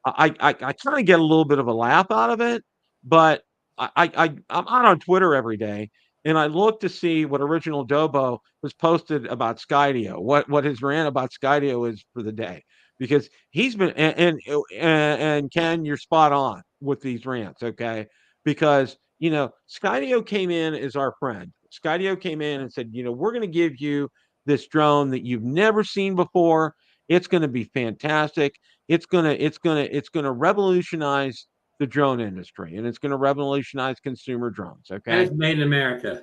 I kind of get a little bit of a laugh out of it, but I'm out on Twitter every day, and I look to see what Original Dobo was posted about Skydio, what his rant about Skydio is for the day, because he's been and Ken, you're spot on with these rants, okay? Because Skydio came in as our friend. Skydio came in and said, we're going to give you this drone that you've never seen before. It's going to be fantastic. It's going to revolutionize the drone industry, and it's going to revolutionize consumer drones. And Okay. it's made in America.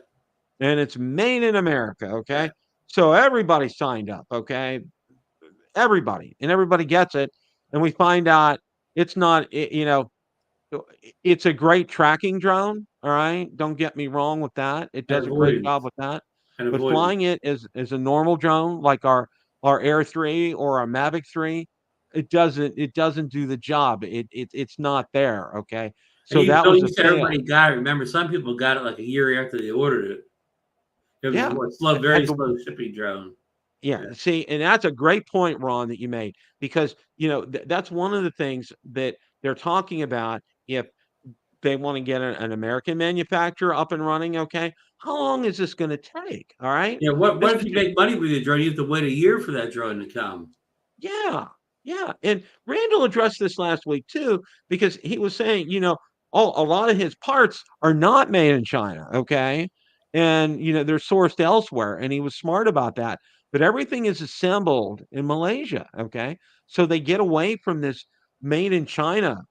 And it's made in America. Yeah. Okay. So everybody signed up. Okay. Everybody gets it. And we find out it's not, it's a great tracking drone. All right. Don't get me wrong with that. It And does a great avoidance. job with that. And But avoidance. flying it as a normal drone, like our Air 3 or our Mavic 3, it doesn't do the job. It's not there. Okay. And So that Bill, was you a said fail. everybody got it. Remember, some people got it like a year after they ordered it. It was Yeah. a slow, At very the slow shipping drone. Yeah, Yeah. see, and that's a great point, Ron, that you made because that's one of the things that they're talking about. If they want to get an American manufacturer up and running, okay, how long is this going to take? All right, Yeah. What this if you particular make money with your drone? You have to wait a year for that drone to come. Yeah, yeah, and Randall addressed this last week too because he was saying, a lot of his parts are not made in China, okay, and they're sourced elsewhere, and he was smart about that. But everything is assembled in Malaysia, okay, so they get away from this made in China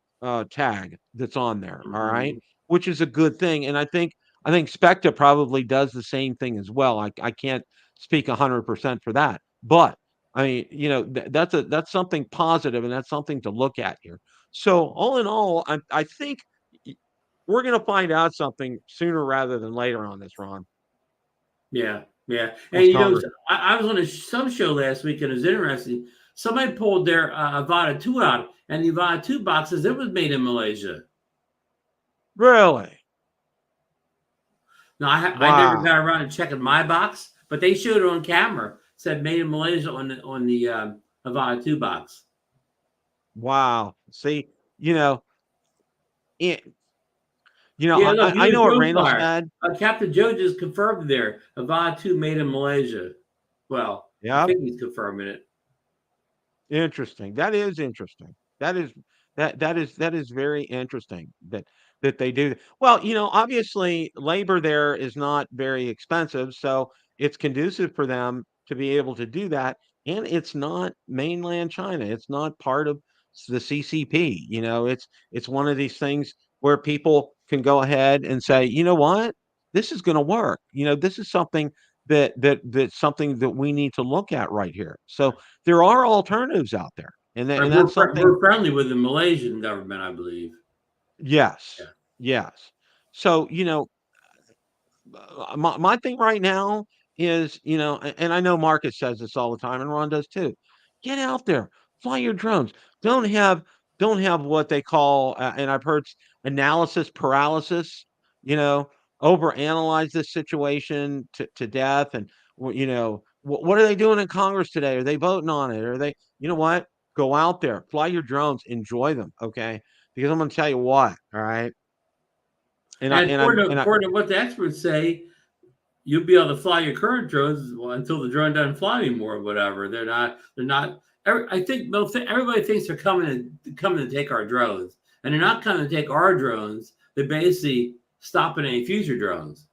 tag that's on there, all right, Mhm. which is a good thing, and I think Specta probably does the same thing as well. I can't speak 100% for that, but I mean, that's something positive, and that's something to look at here. So all in all, I think y- we're going to find out something sooner rather than later on this, Ron. Yeah. Yeah. I'm And stronger. I was on some show last week, and it was interesting. Somebody pulled their Avata 2 out, and the Avata 2 boxes, it was made in Malaysia. Really? Now, I never Wow. got around to checking my box, but they showed it on camera. It said made in Malaysia on the Avata 2 box. Wow. See, you know, it, Yeah, look, I you know was what Joe Randall Fire. said. Captain Joe just confirmed there. Avata 2 made in Malaysia. Well, I Yep. think he's confirming it. Interesting. That is interesting. That is that is very interesting that they do. Well, obviously labor there is not very expensive, so it's conducive for them to be able to do that. And it's not mainland China. It's not part of the CCP. It's one of these things where people can go ahead and say, you know what, this is going to work. This is something that's something that we need to look at right here. So there are alternatives out there, and Right, that's something. we're friendly with the Malaysian government, I believe. Yes, Yeah. yes. So my thing right now is, and I know Marcus says this all the time, and Ron does too. Get out there, fly your drones. Don't have don't have what they call, and I've heard analysis paralysis. You know, overanalyze this situation to death, and what are they doing in Congress today? Are they voting on it? Are they? You know what? Go out there, fly your drones, enjoy them. Okay, because I'm going to tell you what. All right, and I And and I'm and I according to what the experts say, you'll be able to fly your current drones until the drone doesn't fly anymore or whatever. They're not. They're not. I think everybody thinks they're coming to take our drones, and they're not coming to take our drones. They're basically stopping any future drones.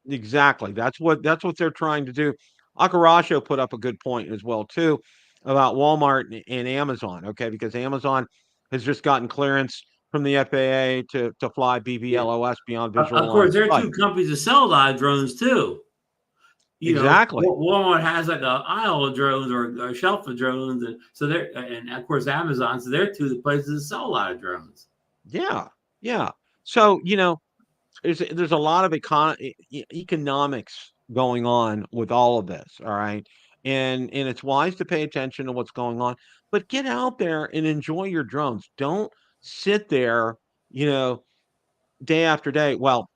Exactly. That's what they're trying to do. Akarasho put up a good point as well too about Walmart and Amazon. Okay, because Amazon has just gotten clearance from the FAA to fly Yeah. BVLOS, beyond visual Of line course, of there are two sight. companies that sell a lot of drones too. Exactly. Walmart has like a aisle of drones or a shelf of drones, and so they're and of course Amazon. So they're two of the places that sell a lot of drones. Yeah. Yeah. So there's a lot of economics going on with all of this. All right. And it's wise to pay attention to what's going on, but get out there and enjoy your drones. Don't sit there, you know, day after day. Well,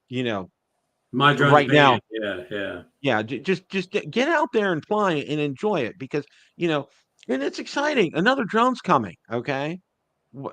My drone's right now, banned. Yeah, yeah. yeah, just get out there and fly it and enjoy it, because, you know, and it's exciting. Another drone's coming. Okay.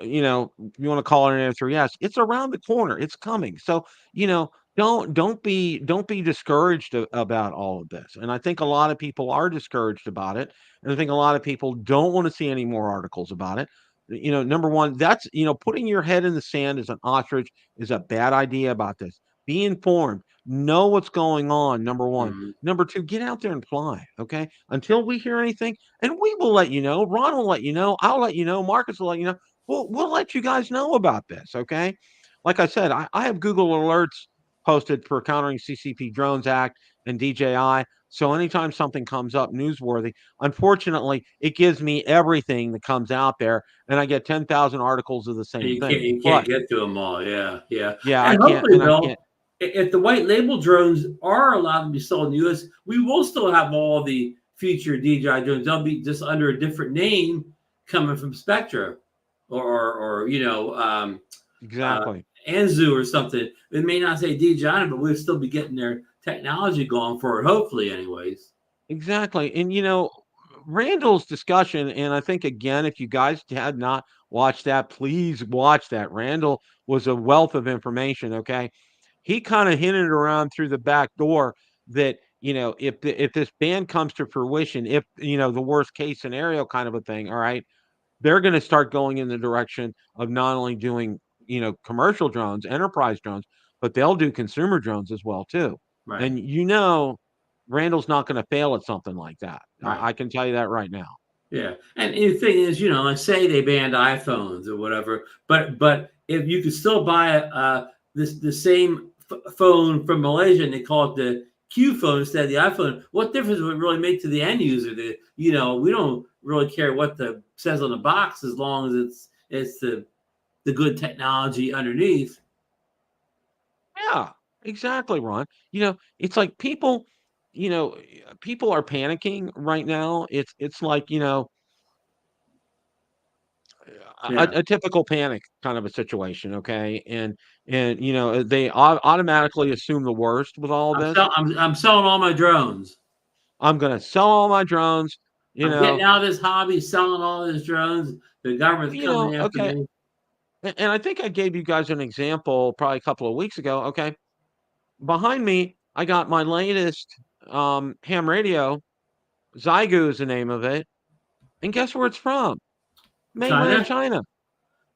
You want to call it an answer? Yes, it's around the corner. It's coming. So, don't be discouraged about all of this. And I think a lot of people are discouraged about it. And I think a lot of people don't want to see any more articles about it. Number one, that's, putting your head in the sand as an ostrich is a bad idea about this. Be informed. Know what's going on. Number one. Mhm. Number two, get out there and fly. Okay. Until we hear anything, and we will let you know. Ron will let you know. I'll let you know. Marcus will let you know. We'll let you guys know about this, okay? Like I said, I have Google alerts posted for Countering CCP Drones Act and DJI. So anytime something comes up newsworthy, unfortunately, it gives me everything that comes out there, and I get 10,000 articles of the And same thing. you can't But get to them all. Yeah, yeah. yeah, I And can't, hopefully, and I Bill, can't. if the white label drones are allowed to be sold in the U.S., we will still have all the future DJI drones. They'll be just under a different name coming from Spectra or uh, Exactly. Anzu or something. It may not say DJI, but we'll still be getting their technology going for it, hopefully, anyways. Exactly. And Randall's discussion, and I think again, if you guys had not watched that, please watch that. Randall was a wealth of information. Okay. He kind of hinted around through the back door that, if this ban comes to fruition, if the worst case scenario kind of a thing, all right, they're going to start going in the direction of not only doing, commercial drones, enterprise drones, but they'll do consumer drones as well too. Right, And Randall's not going to fail at something like that. right. I can tell you that right now. Yeah, and the thing is, let's say they banned iPhones or whatever, but if you could still buy the same phone from Malaysia and they call it the Q phone instead of the iPhone, what difference would it really make to the end user? We don't really care what the says on the box as long as it's the good technology underneath. Yeah, exactly, Ron. It's like you know, people are panicking right now. It's like, a, Yeah, a typical panic kind of a situation, okay? And they automatically assume the worst with all of this. I'm selling all my drones. I'm gonna sell all my drones, you I'm getting know, out of this hobby, selling all these drones. The government's coming after okay. me. And I think I gave you guys an example probably a couple of weeks ago. Okay. Behind me, I got my latest ham radio. Zygu is the name of it. And guess where it's from? Mainland China.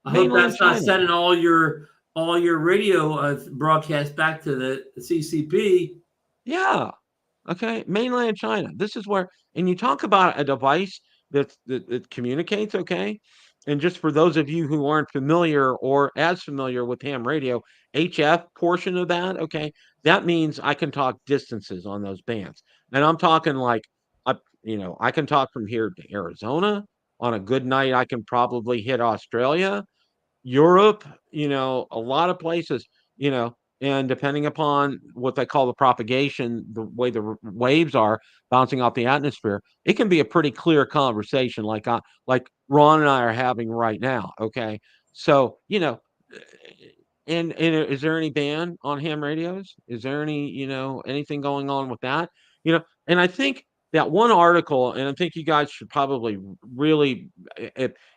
I hope Mainland that's not China. sending all your radio broadcasts back to the CCP. Yeah. Okay. Mainland China. This is where, and you talk about a device that communicates. Okay. And just for those of you who aren't familiar or as familiar with ham radio, HF portion of that, okay, that means I can talk distances on those bands. And I'm talking like, I can talk from here to Arizona. On a good night, I can probably hit Australia, Europe, a lot of places, and depending upon what they call the propagation, the way the waves are bouncing off the atmosphere, it can be a pretty clear conversation like Ron and I are having right now. Okay. So, and is there any ban on ham radios? Is there anything going on with that? And I think that one article, and I think you guys should probably really,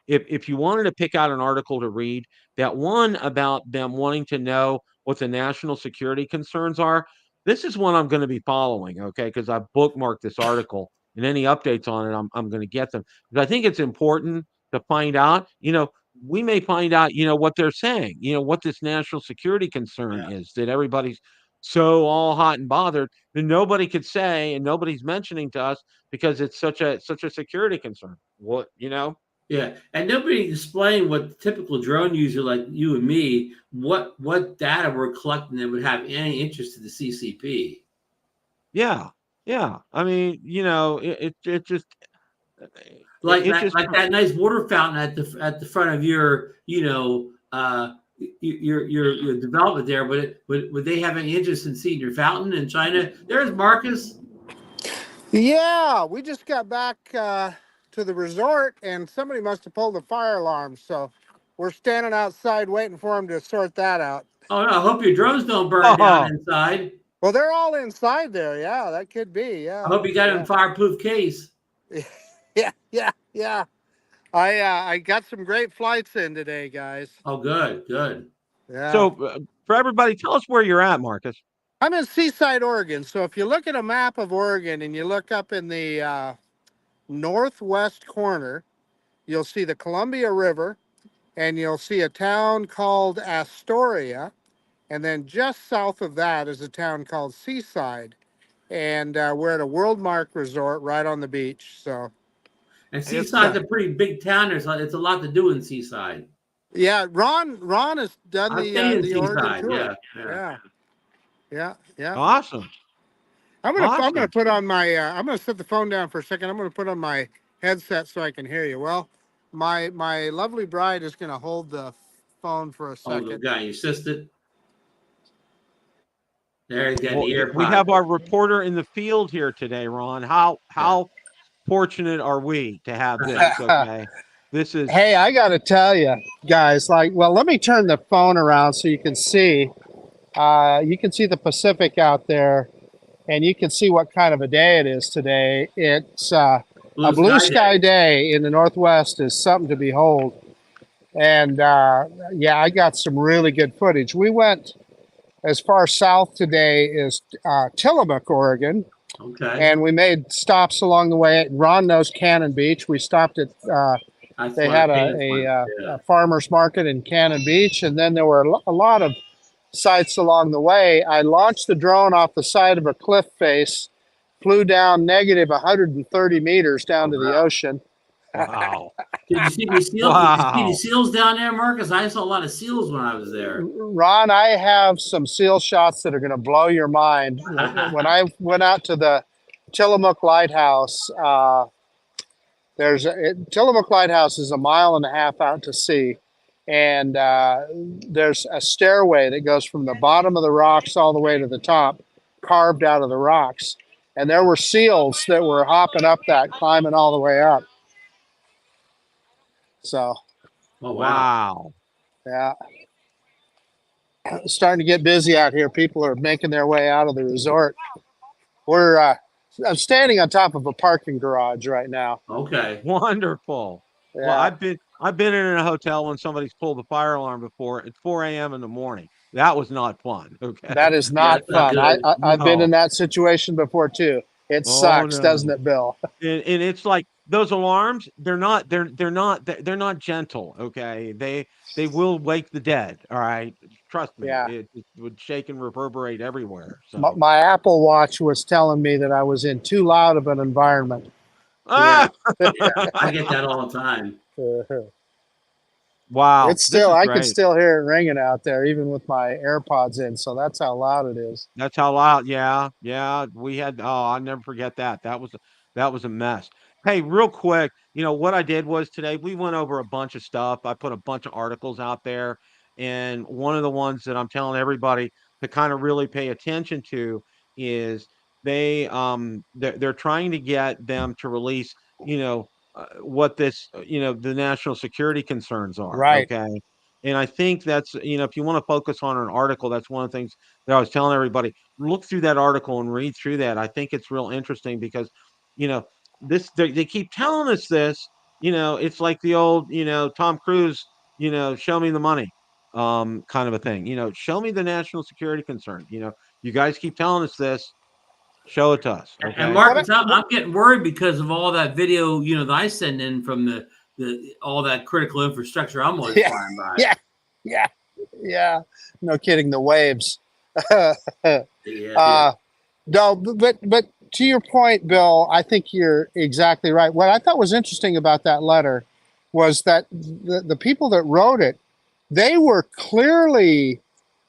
if you wanted to pick out an article to read, that one about them wanting to know what the national security concerns are, this is one I'm going to be following, okay? Because I bookmarked this article, and any updates on it, I'm going to get them. Because I think it's important to find out, we may find out, what they're saying, what this national security concern is, that everybody's so all hot and bothered that nobody could say, and nobody's mentioning to us because it's such a security concern. What, Yeah, and nobody explained what the typical drone user like you and me, what data we're collecting that would have any interest to the CCP. Yeah, yeah. I mean, it just like it just that nice water fountain at the front of your your development there. Would they have any interest in seeing your fountain in China? There's Marcus. Yeah, we just got back to the resort, and somebody must have pulled the fire alarm. So we're standing outside waiting for them to sort that out. Oh no! I hope your drones don't burn down inside. Well, they're all inside there. Yeah, that could be. Yeah. I hope you got it in fireproof case. Yeah. I got some great flights in today, guys. Oh, good. Yeah. So for everybody, tell us where you're at, Marcus. I'm in Seaside, Oregon. So if you look at a map of Oregon and you look up in the northwest corner, you'll see the Columbia River, and you'll see a town called Astoria. And then just south of that is a town called Seaside. And we're at a Worldmark resort right on the beach. So, and Seaside's a pretty big town. It's a lot to do in Seaside. Yeah, Ron has done the Oregon tour. Yeah. Awesome. I'm gonna put on my I'm gonna set the phone down for a second. I'm gonna put on my headset so I can hear you. Well, my lovely bride is gonna hold the phone for a second. Oh, got your assistant. There you go. The AirPod. We have our reporter in the field here today, Ron. How fortunate are we to have this? Okay. This is. Hey, I got to tell you, guys. Let me turn the phone around so you can see. You can see the Pacific out there, and you can see what kind of a day it is today. It's a blue sky day in the Northwest is something to behold. And I got some really good footage. We went as far south today as Tillamook, Oregon. Okay. And we made stops along the way. Ron knows Cannon Beach. We stopped at they had a farmer's market in Cannon Beach, and then there were a lot of sites along the way. I launched the drone off the side of a cliff face, flew down negative 130 meters down to the ocean. Wow. Did you see the seals? Wow. Did you see the seals down there, Marcus? I saw a lot of seals when I was there. Ron, I have some seal shots that are going to blow your mind. When I went out to the Tillamook Lighthouse, Tillamook Lighthouse is 1.5 miles out to sea. And there's a stairway that goes from the bottom of the rocks all the way to the top, carved out of the rocks. And there were seals that were hopping up that, climbing all the way up. So. Oh, wow. Yeah. It's starting to get busy out here. People are making their way out of the resort. I'm standing on top of a parking garage right now. Okay. Wonderful. Yeah. Well, I've been in a hotel when somebody's pulled the fire alarm before. It's 4 a.m. in the morning. That was not fun. Okay. That is Yeah, not it's not fun. good. I've been No. in that situation before too. It Oh sucks, doesn't no. it, Bill? And it's like those alarms, they're not gentle, okay? They will wake the dead, all right? Trust me. Yeah. It would shake and reverberate everywhere. My, So, my Apple Watch was telling me that I was in too loud of an environment. Yeah, ah! yeah, I get that all the time. Wow, It's this still, is I can great. still hear it ringing out there, even with my AirPods in. So that's how loud it is. That's how loud. Yeah, yeah. We had. Oh, I'll never forget that. That was a mess. Hey, real quick, what I did was today we went over a bunch of stuff. I put a bunch of articles out there, and one of the ones that I'm telling everybody to kind of really pay attention to is they're trying to get them to release what the national security concerns are. Right. Okay. And I think that's, if you want to focus on an article, that's one of the things that I was telling everybody, look through that article and read through that. I think it's real interesting because, you know, they keep telling us this, it's like the old, Tom Cruise, show me the money, kind of a thing, show me the national security concern. You guys keep telling us this, show it to us. And Okay. Marcus, I'm getting worried because of all that video, that I send in from the all that critical infrastructure I'm always Yeah. flying by. Yeah. Yeah. Yeah. No kidding. The waves. Yeah. No, but to your point, Bill, I think you're exactly right. What I thought was interesting about that letter was that the people that wrote it, they were clearly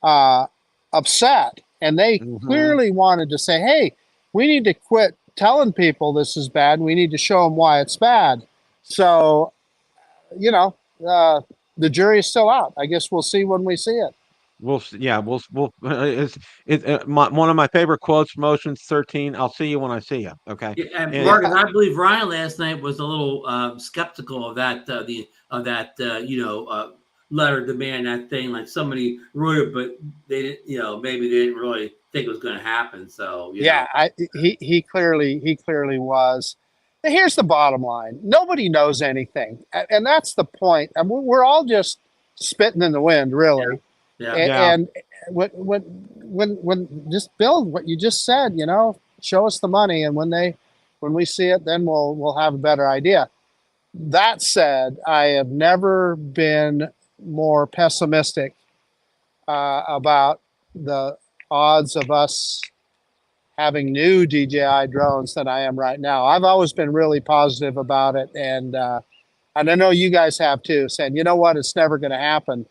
uh, upset, and they Hmm. clearly wanted to say, "Hey, we need to quit telling people this is bad. We need to show them why it's bad." So, you know, the jury is still out. I guess we'll see when we see it. Yeah. One of my favorite quotes from Ocean's 13. I'll see you when I see you. Okay. Yeah, and And Marcus, I believe Ryan last night was a little skeptical of that letter demand, that thing, like somebody wrote it, but they didn't, maybe they didn't really think it was going to happen. So Yeah, he clearly was. And here's the bottom line: nobody knows anything, and that's the point. And we're all just spitting in the wind, really. yeah, yeah, And when just build what you just said, show us the money, and when we see it, then we'll have a better idea. That said, I have never been more pessimistic about the odds of us having new DJI drones than I am right now. I've always been really positive about it, and I know you guys have too, saying, you know what, it's never going to happen.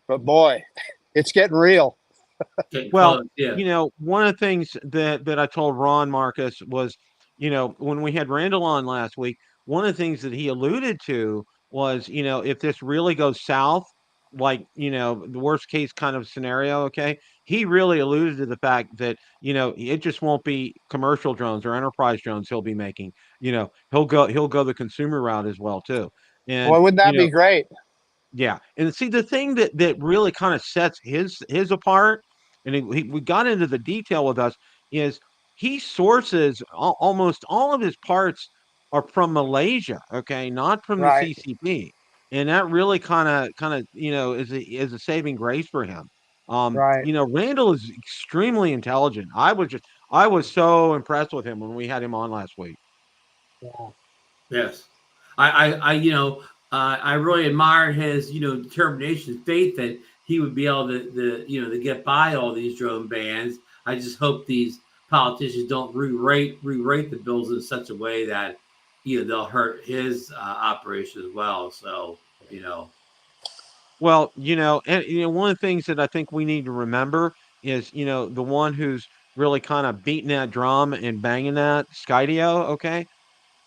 But boy, it's getting real. getting well, close. Yeah, one of the things that I told Ron Marcus was, when we had Randall on last week, one of the things that he alluded to was, if this really goes south, like, the worst case kind of scenario, okay, he really alluded to the fact that, it just won't be commercial drones or enterprise drones he'll be making. He'll go the consumer route as well too. And Boy, wouldn't that be great? yeah, and see the thing that really kind of sets his apart, and we got into the detail with us, is he sources almost all of his parts are from Malaysia, okay, not from the Right, CCP, and that really kind of is a saving grace for him. right. Randall is extremely intelligent. I was so impressed with him when we had him on last week. Yeah. yes. I really admired his, determination, faith that he would be able to get by all these drone bans. I just hope these politicians don't rewrite the bills in such a way that, they'll hurt his operation as well. So, Well, and one of the things that I think we need to remember is, the one who's really kind of beating that drum and banging that Skydio, okay?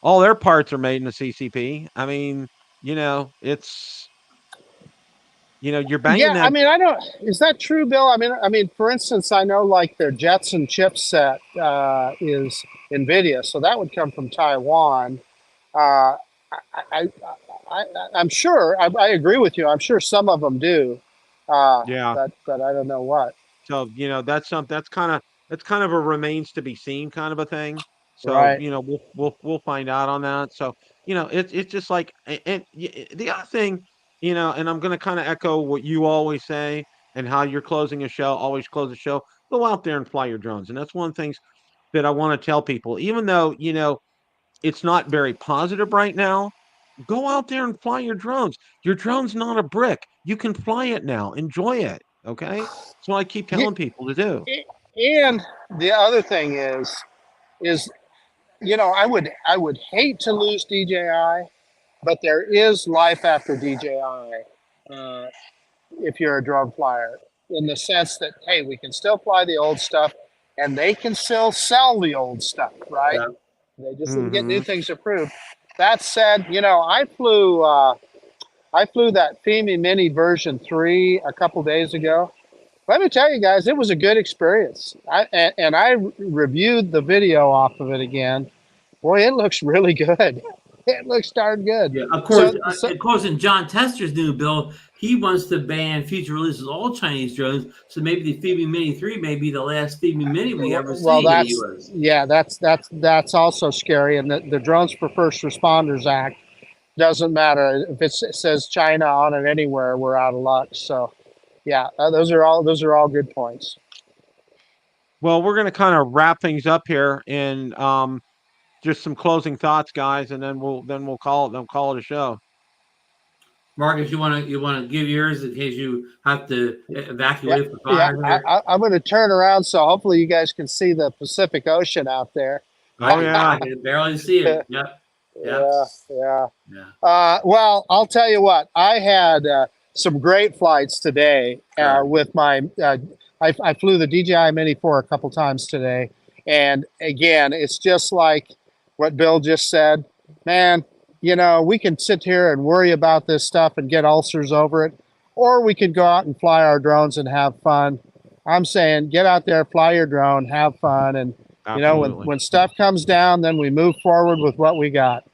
All their parts are made in the CCP. I mean, it's you're banging Yeah, I that. mean, I don't. Is that true, Bill? I mean, for instance, I know like their Jetson chipset is NVIDIA, so that would come from Taiwan. Uh, I, I'm sure. I agree with you. I'm sure some of them do, Yeah. but I don't know what. So, that's kind of a remains to be seen kind of a thing. So, Right. we'll find out on that. So, it's just like, and the other thing, and I'm going to kind of echo what you always say, and how you're closing a show, always close a show, go out there and fly your drones. And that's one of the things that I want to tell people, even though, it's not very positive right now, go out there and fly your drones. Your drone's not a brick. You can fly it now. Enjoy it. Okay. That's what I keep telling people to do. And the other thing is I would hate to lose DJI, but there is life after DJI if you're a drone flyer, in the sense that, hey, we can still fly the old stuff and they can still sell the old stuff, right? Yeah. They just need to get new things approved. That said, I flew that FEMI Mini version 3 a couple days ago. Let me tell you guys, it was a good experience. I reviewed the video off of it again. Boy, it looks really good. It looks darn good. Yeah, of course, in John Tester's new bill, he wants to ban future releases of all Chinese drones. So maybe the FEMI Mini 3 may be the last FEMI Mini we ever see in the US. That's also scary. And the Drones for First Responders Act doesn't matter if it says China on it anywhere. We're out of luck. So, yeah, those are all good points. Well, we're going to kind of wrap things up here, and just some closing thoughts, guys, and then we'll call it a show. Marcus, you want to give yours in case you have to evacuate for fire? Yeah, I'm going to turn around so hopefully you guys can see the Pacific Ocean out there. Oh yeah, I can barely see it. Yep. Yeah. Well, I'll tell you what. I had some great flights today with my. I flew the DJI Mini 4 a couple times today, and again, it's just like what Bill just said. Man, we can sit here and worry about this stuff and get ulcers over it, or we can go out and fly our drones and have fun. I'm saying get out there, fly your drone, have fun, and when stuff comes down, then we move forward with what we got.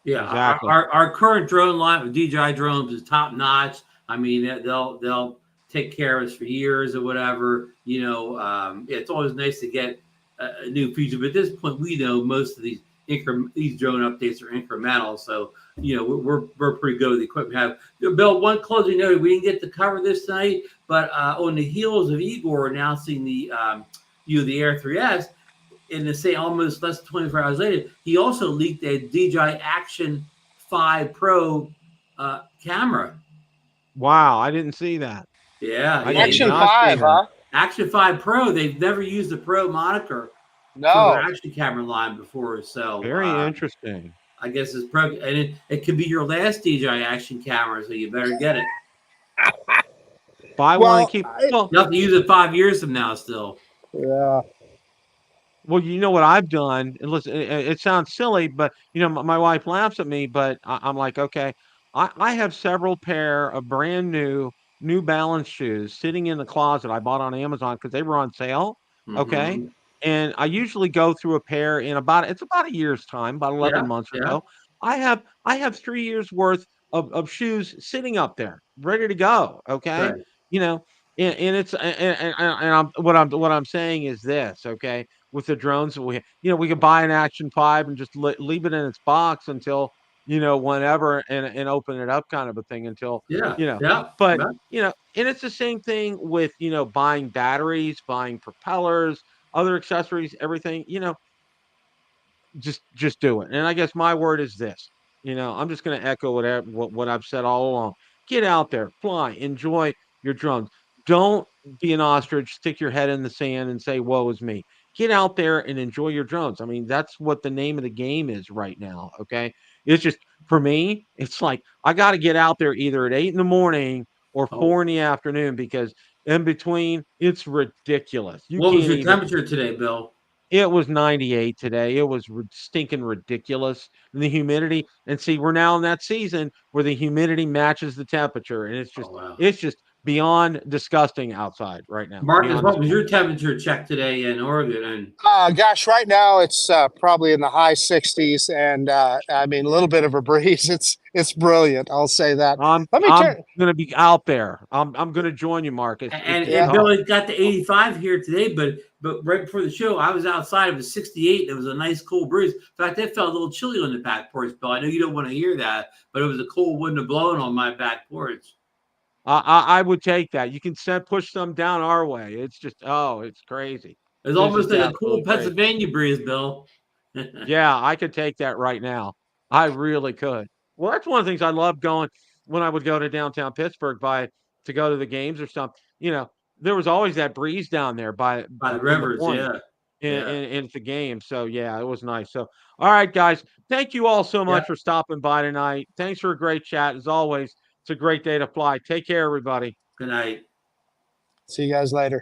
Yeah, exactly. Our current drone line with DJI drones is top notch. I mean, they'll take care of us for years or whatever. It's always nice to get a new feature, but at this point, we know most of these drone updates are incremental, so we're pretty good with the equipment we have. Bill, one closing note: we didn't get to cover this tonight, but on the heels of Igor announcing the Air 3S, in the same almost less than 24 hours later, he also leaked a DJI Action 5 Pro camera. Wow, I didn't see that. Yeah, Action 5, huh? Action 5 Pro. They've never used the Pro moniker for their action camera line before. So very interesting. I guess it's Pro, and it could be your last DJI action camera, so you better get it. Buy one and keep. You'll have to use it 5 years from now still. Yeah. Well, you know what I've done, and listen, it sounds silly, but my wife laughs at me, but I'm like, okay, I have several pair of brand new New Balance shoes sitting in the closet I bought on Amazon because they were on sale. Okay. Mm-hmm. And I usually go through a pair in about a year's time, about 11 months or so. I have 3 years worth of shoes sitting up there, ready to go. Okay. Right. And it's what I'm saying is this, okay? With the drones, we can buy an Action 5 and just leave it in its box until whenever, and open it up, kind of a thing, until But and it's the same thing with buying batteries, buying propellers, other accessories, everything. Just do it. And I guess my word is this. I'm just going to echo what I've said all along. Get out there, fly, enjoy your drones. Don't be an ostrich, stick your head in the sand and say, woe is me. Get out there and enjoy your drones. I mean, that's what the name of the game is right now, okay? It's just, for me, it's like, I got to get out there either at 8 in the morning or 4 in the afternoon, because in between, it's ridiculous. What was your temperature today, Bill? It was 98 today. It was stinking ridiculous. And the humidity, and see, we're now in that season where the humidity matches the temperature, and it's just beyond disgusting outside right now. Marcus, what was your temperature check today in Oregon? Gosh, right now it's probably in the high 60s, and I mean, a little bit of a breeze. It's brilliant. I'll say that. I'm going to be out there. I'm going to join you, Marcus. And Bill got to 85 here today, but right before the show, I was outside. It was 68. It was a nice cool breeze. In fact, it felt a little chilly on the back porch, Bill. I know you don't want to hear that, but it was a cold wind blowing on my back porch. I would take that. You can push some down our way. It's just, oh, it's crazy. It's It's almost just like a cool absolutely crazy. Pennsylvania breeze, Bill. Yeah, I could take that right now. I really could. Well, that's one of the things I love going when I would go to downtown Pittsburgh to go to the games or something. There was always that breeze down there By the from the rivers, point yeah. in the game. So yeah, it was nice. So all right, guys, thank you all so much for stopping by tonight. Thanks for a great chat as always. It's a great day to fly. Take care, everybody. Good night. See you guys later.